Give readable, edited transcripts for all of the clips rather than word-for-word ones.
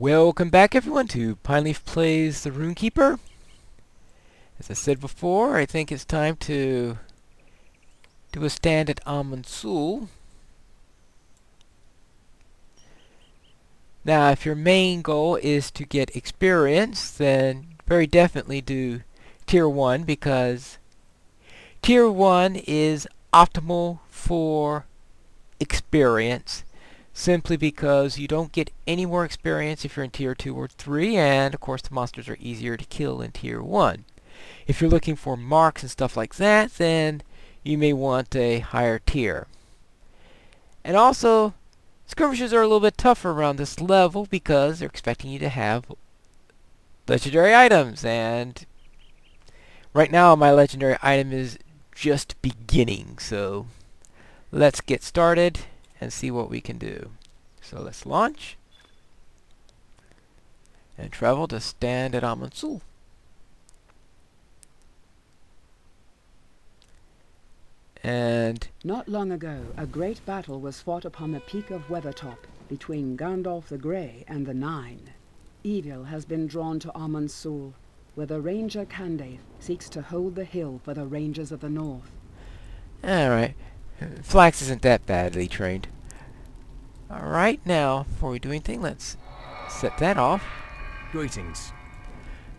Welcome back everyone to Pineleaf Plays the Rune-keeper. As I said before, I think it's time to do a stand at Amon. Now if your main goal is to get experience, then very definitely do Tier 1, because Tier 1 is optimal for experience. Simply because you don't get any more experience if you're in Tier 2 or 3, and of course the monsters are easier to kill in Tier 1. If you're looking for marks and stuff like that, then you may want a higher tier. And also, skirmishes are a little bit tougher around this level because they're expecting you to have legendary items, and right now my legendary item is just beginning, so let's get started and see what we can do. So let's launch and travel to stand at Amon. And not long ago, a great battle was fought upon the peak of Weathertop between Gandalf the Grey and the Nine. Evil has been drawn to Amon, where the ranger Candaith seeks to hold the hill for the Rangers of the North. alright, Flax isn't that badly trained. Alright, now, before we do anything, let's set that off. Greetings.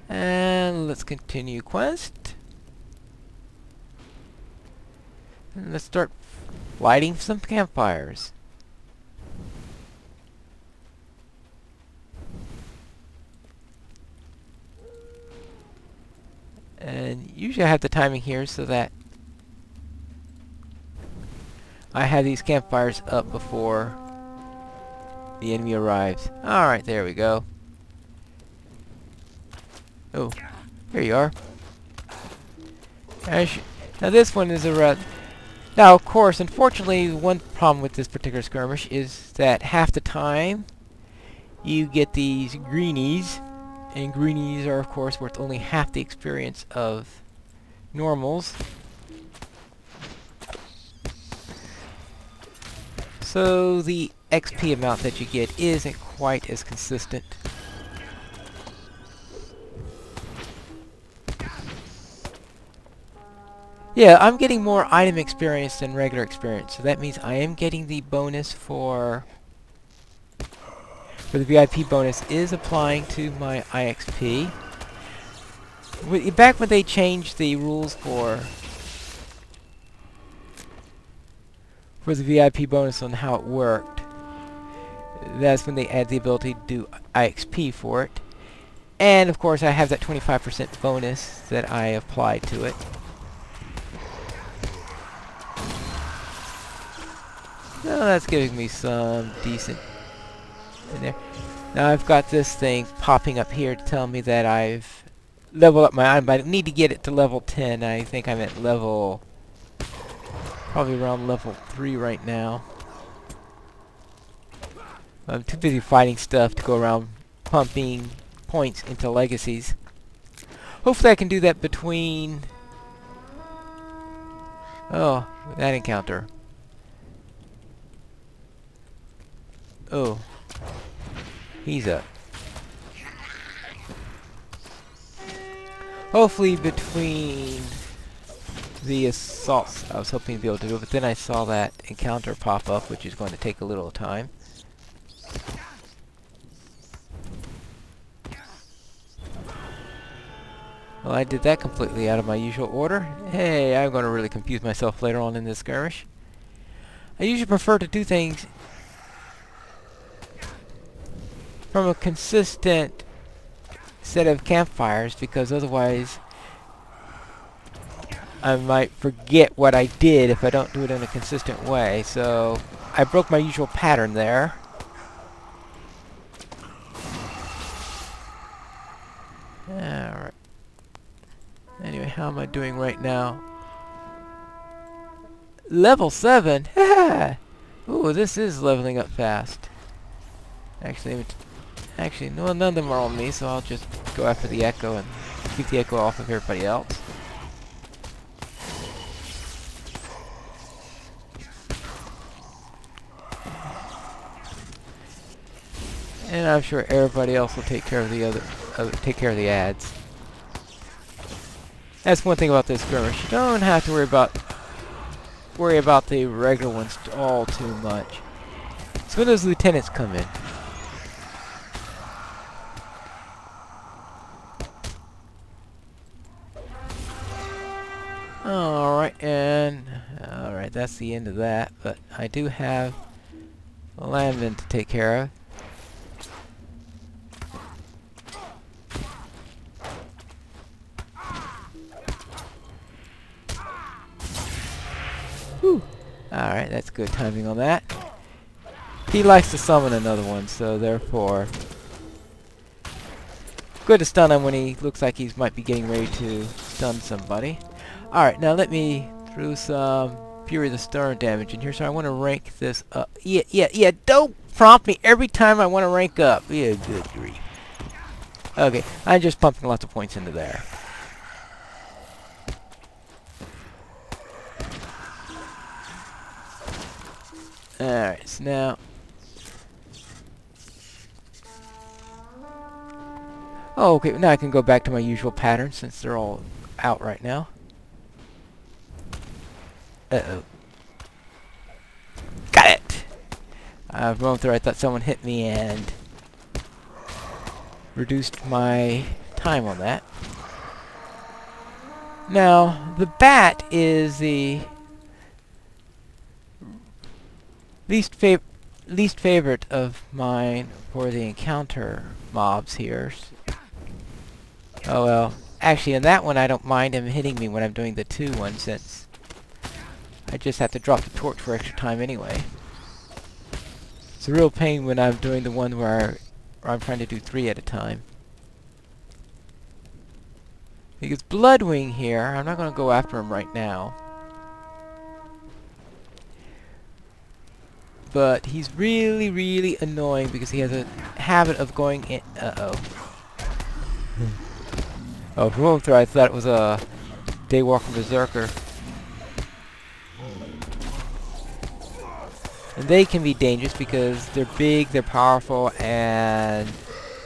And let's continue quest. And let's start lighting some campfires. And usually I have the timing here so that I have these campfires up before the enemy arrives. Alright, there we go. Oh, here you are. Now this one is a now of course, unfortunately, one problem with this particular skirmish is that half the time you get these greenies, and greenies are of course worth only half the experience of normals. So the XP amount that you get isn't quite as consistent. Yeah, I'm getting more item experience than regular experience, so that means I am getting the bonus for the VIP bonus is applying to my IXP. Back when they changed the rules for the VIP bonus on how it worked, that's when they add the ability to do IXP for it. And of course I have that 25% bonus that I applied to it. So that's giving me some decent in there. Now I've got this thing popping up here to tell me that I've leveled up my item, but I need to get it to level 10. I think I'm at level, probably around level 3 right now. I'm too busy fighting stuff to go around pumping points into legacies. Hopefully I can do that between... Oh, that encounter. Oh, he's up. Hopefully between the assaults I was hoping to be able to do it, but then I saw that encounter pop up, which is going to take a little time. Well, I did that completely out of my usual order. Hey, I'm going to really confuse myself later on in this skirmish. I usually prefer to do things from a consistent set of campfires, because otherwise I might forget what I did if I don't do it in a consistent way. So I broke my usual pattern there. Alright. Anyway, how am I doing right now? Level 7! Ooh, this is leveling up fast. Actually, no, none of them are on me, so I'll just go after the echo and keep the echo off of everybody else. And I'm sure everybody else will take care of the the ads. That's one thing about this skirmish. You don't have to worry about the regular ones all too much. So when those lieutenants come in. Alright, that's the end of that. But I do have a landman to take care of. Whew. Alright, that's good timing on that. He likes to summon another one, so therefore good to stun him when he looks like he might be getting ready to stun somebody. Alright, now let me throw some Fury of the Stern damage in here. So I want to rank this up. Yeah, don't prompt me every time I want to rank up. Yeah, good grief. Okay, I'm just pumping lots of points into there. Alright, so now... Oh, okay, now I can go back to my usual pattern since they're all out right now. Uh-oh. Got it! For a moment there I thought someone hit me and reduced my time on that. Now, the bat is the least favorite of mine for the encounter mobs here. Oh well. Actually, in that one I don't mind him hitting me when I'm doing the 2 one since I just have to drop the torch for extra time anyway. It's a real pain when I'm doing the one where I'm trying to do 3 at a time. Because Bloodwing here, I'm not going to go after him right now. But he's really, really annoying because he has a habit of going in... Uh-oh. Oh, for a moment there I thought it was a Daywalker Berserker. And they can be dangerous because they're big, they're powerful, and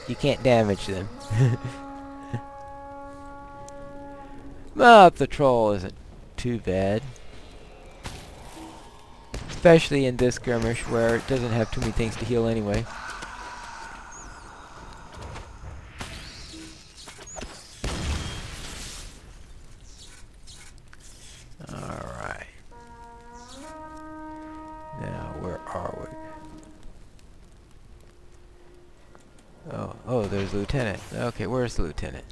you can't damage them. But the troll isn't too bad. Especially in this skirmish where it doesn't have too many things to heal anyway. Alright. Now, where are we? Oh, there's the lieutenant. Okay, where's the lieutenant?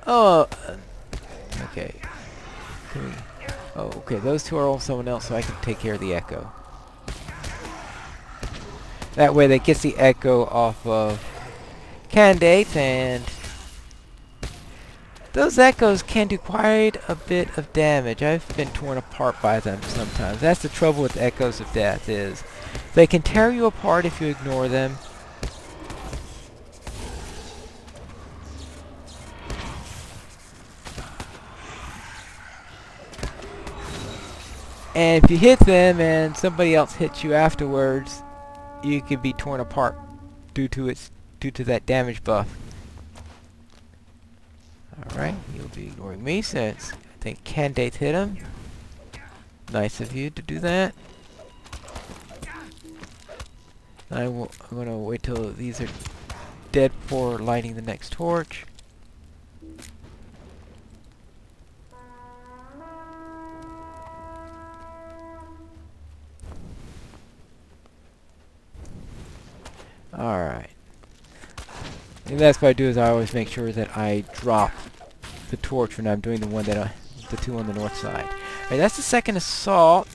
Oh, okay. Oh, okay, those 2 are all someone else, so I can take care of the echo. That way that gets the echo off of candidates, and those echoes can do quite a bit of damage. I've been torn apart by them sometimes. That's the trouble with echoes of death, is they can tear you apart if you ignore them. And if you hit them and somebody else hits you afterwards, you could be torn apart due to that damage buff. Alright, you'll be ignoring me since I think Candate hit him. Nice of you to do that. I'm going to wait till these are dead before lighting the next torch. Alright. And that's what I do, is I always make sure that I drop the torch when I'm doing the 2 on the north side. Alright, that's the second assault.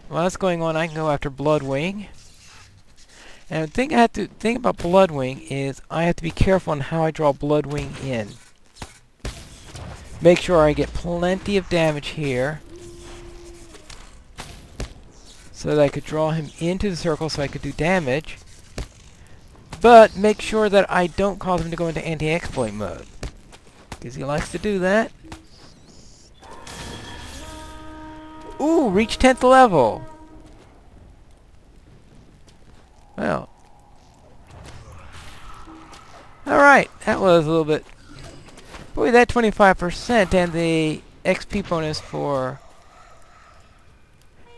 While that's going on, I can go after Bloodwing. And the thing I have to think about Bloodwing is I have to be careful on how I draw Bloodwing in. Make sure I get plenty of damage here, so that I could draw him into the circle so I could do damage. But make sure that I don't cause him to go into anti-exploit mode, because he likes to do that. Ooh, reach 10th level! Well, Alright, that was a little bit... Boy, that 25% and the XP bonus for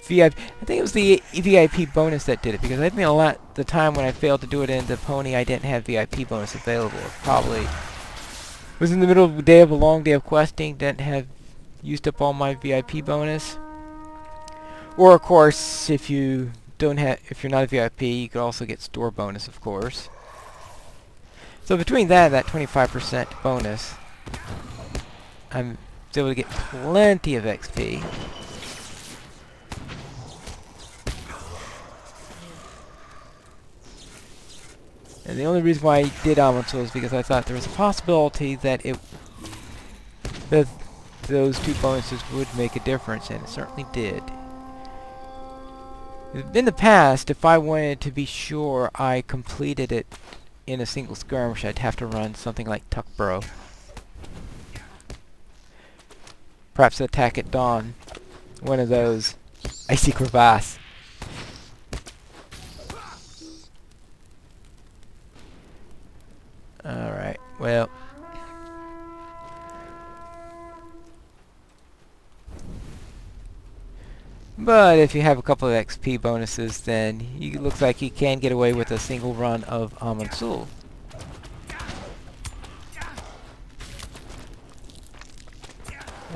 VIP. I think it was the VIP bonus that did it, because I think a lot the time when I failed to do it in the pony, I didn't have VIP bonus available. It probably was in the middle of the day of a long day of questing, didn't have used up all my VIP bonus. Or of course, if you don't have, if you're not a VIP, you could also get store bonus, of course. So between that and that 25% bonus, I'm able to get plenty of XP. And the only reason why I did Amon is because I thought there was a possibility that those two bonuses would make a difference, and it certainly did. In the past, if I wanted to be sure I completed it in a single skirmish, I'd have to run something like Tuckborough. Perhaps Attack at Dawn. One of those. Icy Crevasse. Alright, well. But if you have a couple of XP bonuses, then it looks like you can get away with a single run of Amon.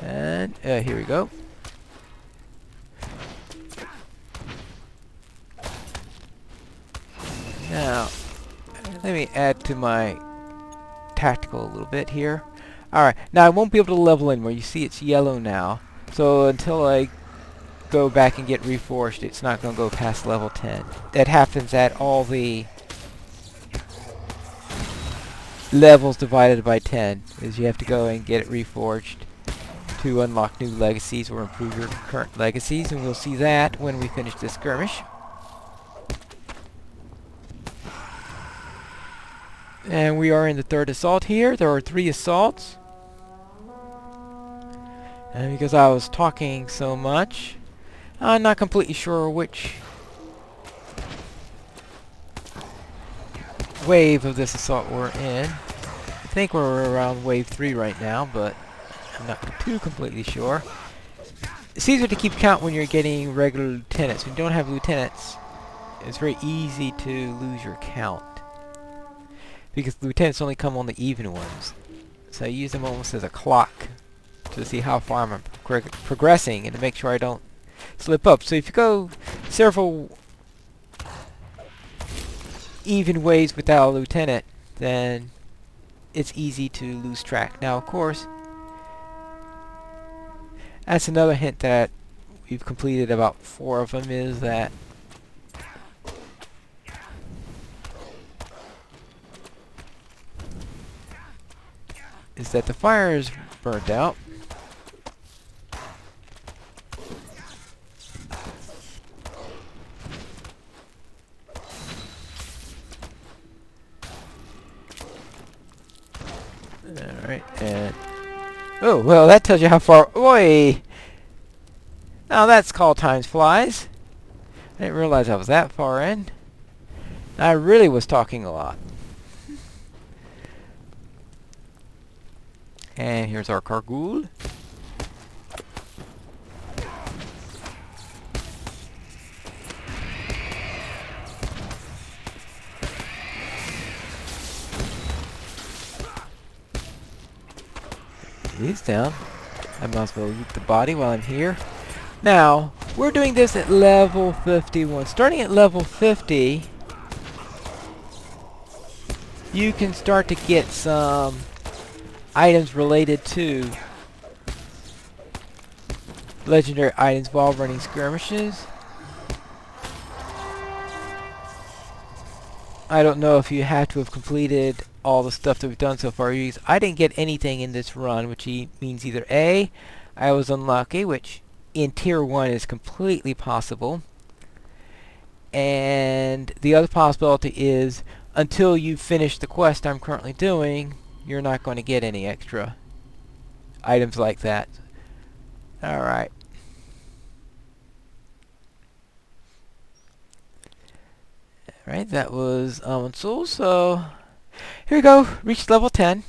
And here we go. Now, let me add to my tactical a little bit here. Alright, now I won't be able to level anymore. You see it's yellow now. So until I go back and get reforged, it's not going to go past level 10. That happens at all the levels divided by 10, is you have to go and get it reforged to unlock new legacies or improve your current legacies, and we'll see that when we finish this skirmish. And we are in the third assault here. There are 3 assaults. And because I was talking so much, I'm not completely sure which wave of this assault we're in. I think we're around wave 3 right now, but I'm not too completely sure. It's easier to keep count when you're getting regular lieutenants. When you don't have lieutenants, it's very easy to lose your count, because lieutenants only come on the even ones. So I use them almost as a clock to see how far I'm progressing and to make sure I don't slip up. So if you go several even ways without a lieutenant, then it's easy to lose track. Now, of course, that's another hint that we've completed about 4 of them, is that the fire is burnt out. Alright, and oh, well, that tells you how far... Oi! Now that's called times flies. I didn't realize I was that far in. I really was talking a lot. And here's our Kargul. He's down. I might as well loot the body while I'm here. Now, we're doing this at level 51. Starting at level 50, you can start to get some items related to legendary items while running skirmishes. I don't know if you have to have completed all the stuff that we've done so far. I didn't get anything in this run, which means either A, I was unlucky, which in tier 1 is completely possible, and the other possibility is until you finish the quest I'm currently doing, you're not going to get any extra items like that. Alright. Alright, that was Amon. So Here we go. Reached level 10.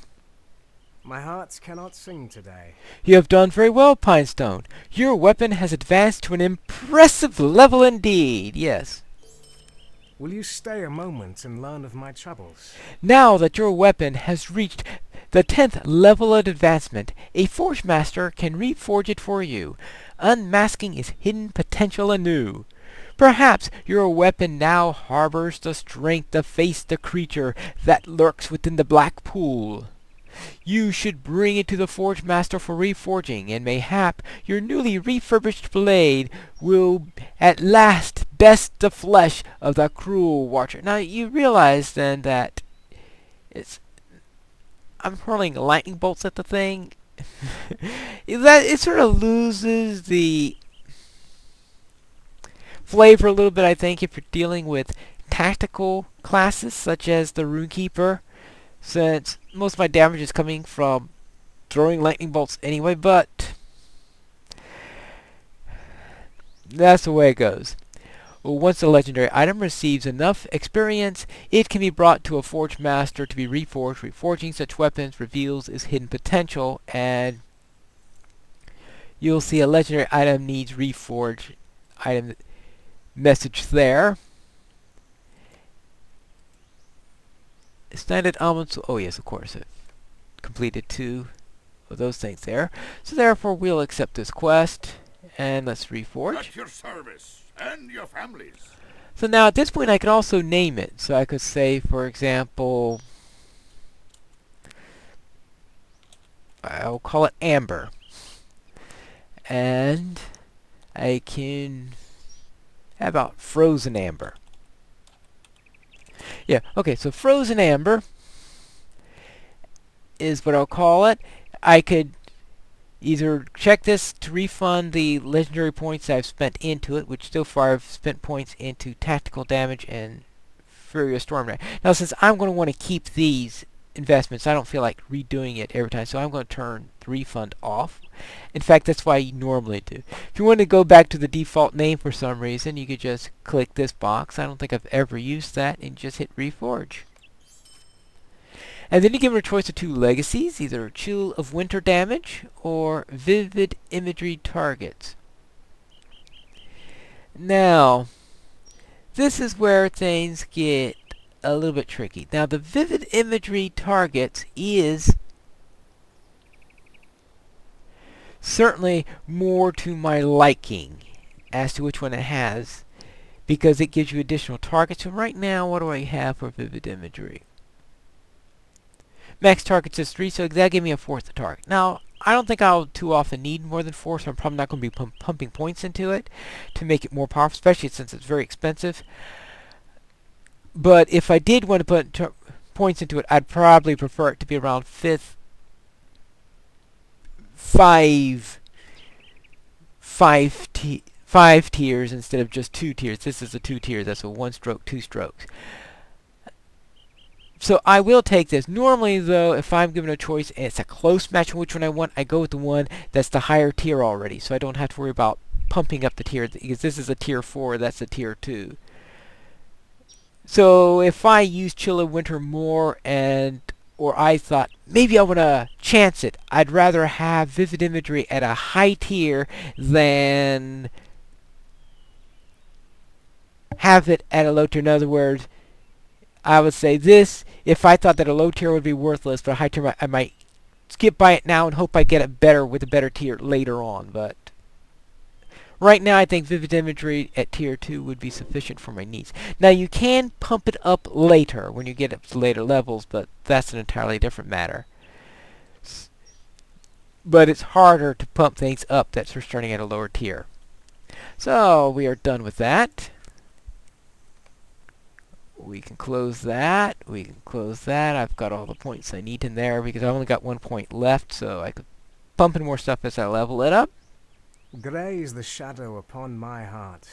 My heart cannot sing today. You have done very well, Pinestone. Your weapon has advanced to an impressive level indeed. Yes. Will you stay a moment and learn of my troubles? Now that your weapon has reached the 10th level of advancement, a Forge Master can reforge it for you, unmasking its hidden potential anew. Perhaps your weapon now harbors the strength to face the creature that lurks within the black pool. You should bring it to the Forge Master for reforging, and mayhap your newly refurbished blade will at last best the flesh of the cruel watcher. Now you realize then that I'm hurling lightning bolts at the thing. That it sort of loses the flavor a little bit, I think, if you're dealing with tactical classes such as the rune-keeper, since most of my damage is coming from throwing lightning bolts anyway, but that's the way it goes. Once a legendary item receives enough experience, it can be brought to a Forge Master to be reforged. Reforging such weapons reveals its hidden potential, and you'll see a legendary item needs reforged item message there. Standard Amon. Oh yes, of course. I've completed 2 of those things there. So therefore, we'll accept this quest, and let's reforge. At your service and your families. So now at this point, I can also name it. So I could say, for example, I'll call it Amber, and I can. How about Frozen Amber? Yeah, okay, so Frozen Amber is what I'll call it. I could either check this to refund the legendary points I've spent into it, which so far I've spent points into tactical damage and Furious Storm Ray. Now, since I'm going to want to keep these investments, I don't feel like redoing it every time, so I'm going to turn the refund off. In fact, that's why you normally do. If you want to go back to the default name for some reason, you could just click this box. I don't think I've ever used that, and just hit Reforge. And then you give them a choice of 2 legacies, either Chill of Winter Damage or Vivid Imagery Targets. Now, this is where things get a little bit tricky. Now, the Vivid Imagery Targets is certainly more to my liking as to which one it has, because it gives you additional targets. And right now, what do I have for Vivid Imagery? Max targets is 3, so that'll give me a 4th target. Now, I don't think I'll too often need more than 4, so I'm probably not going to be pumping points into it to make it more powerful, especially since it's very expensive. But if I did want to put points into it, I'd probably prefer it to be around 5 tiers instead of just 2 tiers. This is a 2 tier. That's a 1 stroke, 2 strokes. So I will take this. Normally, though, if I'm given a choice and it's a close match on which one I want, I go with the one that's the higher tier already, so I don't have to worry about pumping up the tier, because this is a tier 4, that's a tier 2. So if I use Chill of Winter more, or I thought maybe I want to chance it, I'd rather have Vivid Imagery at a high tier than have it at a low tier. In other words, I would say this, if I thought that a low tier would be worthless, but a high tier, I might skip by it now and hope I get it better with a better tier later on. But right now, I think Vivid Imagery at tier 2 would be sufficient for my needs. Now, you can pump it up later when you get up to later levels, but that's an entirely different matter. But it's harder to pump things up that's for starting at a lower tier. So, we are done with that. We can close that. We can close that. I've got all the points I need in there because I've only got 1 point left, so I could pump in more stuff as I level it up. Grey is the shadow upon my heart.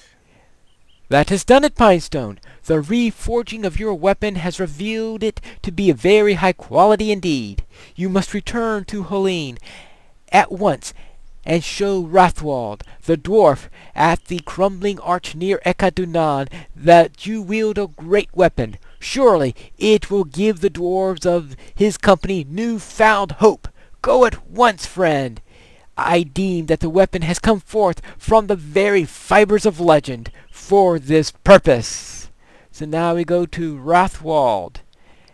That has done it, Pinestone. The reforging of your weapon has revealed it to be a very high quality indeed. You must return to Helene at once and show Rathwald, the dwarf, at the crumbling arch near Ekadunan, that you wield a great weapon. Surely it will give the dwarves of his company new-found hope. Go at once, friend. I deem that the weapon has come forth from the very fibers of legend for this purpose. So now we go to Wrathwald,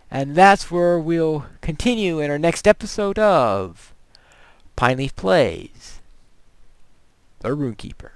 and that's where we'll continue in our next episode of Pineleaf Plays, the Rune-Keeper.